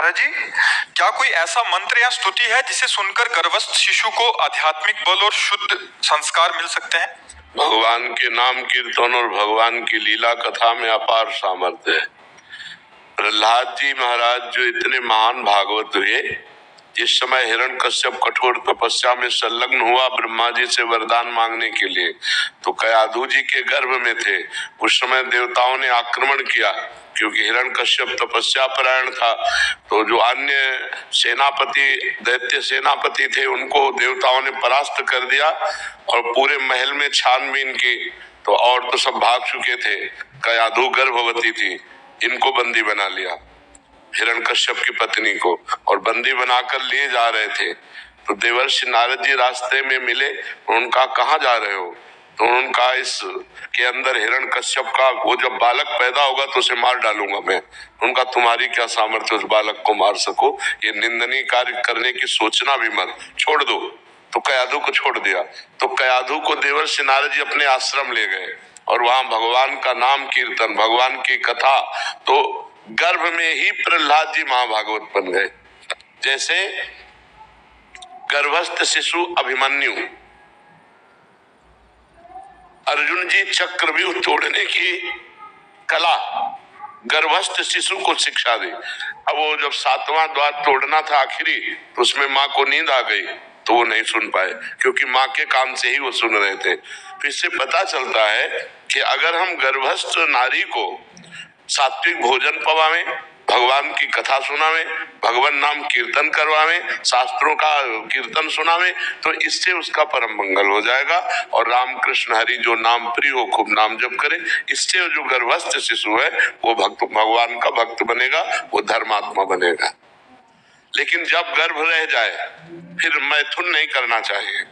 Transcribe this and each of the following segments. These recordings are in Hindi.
महाराज जी, क्या कोई ऐसा मंत्र या स्तुति है जिसे सुनकर गर्भस्थ शिशु को आध्यात्मिक बल और शुद्ध संस्कार मिल सकते हैं? भगवान के नाम कीर्तन और भगवान की लीला कथा में अपार सामर्थ्य है। प्रहलाद जी महाराज जो इतने महान भागवत हुए, जिस समय हिरण्यकश्यप कठोर तपस्या में संलग्न हुआ ब्रह्मा जी से वरदान मांगने के लिए, तो कयाधु जी के गर्भ में थे। उस समय देवताओं ने आक्रमण किया, क्योंकि हिरण्यकश्यप तपस्या परायण था। तो जो अन्य सेनापति, दैत्य सेनापति थे, उनको देवताओं ने परास्त कर दिया और पूरे महल में छानबीन की, तो और तो सब भाग चुके थे। कयाधु गर्भवती थी, इनको बंदी बना लिया, हिरण्यकश्यप की पत्नी को, और बंदी बनाकर लिए जा रहे थे। तो देवर्षि नारद जी रास्ते में मिले, उनका कहाँ जा रहे हो? तो उनका इस के अंदर हिरण्यकश्यप का वो जब बालक पैदा होगा तो उसे मार डालूंगा मैं। उनका तुम्हारी क्या सामर्थ्य उस बालक को मार सको? ये निंदनीय कार्य करने की सोचना भी मत, छोड़ दो। तो कयाधु को छोड़ दिया। तो कयाधु को देवर्षि नारद जी अपने आश्रम ले गए और वहां भगवान का नाम कीर्तन, भगवान की कथा, तो गर्भ में ही प्रहलाद जी महाभागवत बन गए। जैसे गर्भस्थ शिशु अभिमन्यु, अर्जुन जी चक्रव्यूह तोड़ने की कला गर्भस्थ शिशु को शिक्षा दी। अब वो जब 7वां द्वार तोड़ना था आखिरी, तो उसमें माँ को नींद आ गई, तो वो नहीं सुन पाए, क्योंकि माँ के काम से ही वो सुन रहे थे। तो इससे पता चलता है कि अगर हम गर्भस्थ नारी को सात्विक भोजन पवावें, भगवान की कथा सुनावें, भगवान नाम कीर्तन करवावें, शास्त्रों का कीर्तन सुनावें, तो इससे उसका परम मंगल हो जाएगा। और रामकृष्ण हरि जो नाम प्रिय हो, खूब नाम जप करे, इससे जो गर्भस्थ शिशु है वो भक्त, भगवान का भक्त बनेगा, वो धर्मात्मा बनेगा। लेकिन जब गर्भ रह जाए फिर मैथुन नहीं करना चाहिए।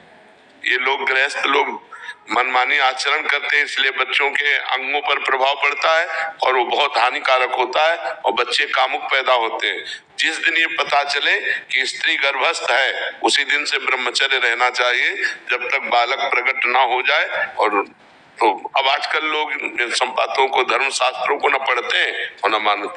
ये लोग गृहस्थ लोग मनमानी आचरण करते हैं, इसलिए बच्चों के अंगों पर प्रभाव पड़ता है और वो बहुत हानिकारक होता है और बच्चे कामुक पैदा होते हैं। जिस दिन ये पता चले कि स्त्री गर्भस्थ है, उसी दिन से ब्रह्मचर्य रहना चाहिए, जब तक बालक प्रकट ना हो जाए। और तो अब आजकल लोग संपातों को, धर्म शास्त्रों को न पढ़ते हैं और न मानते।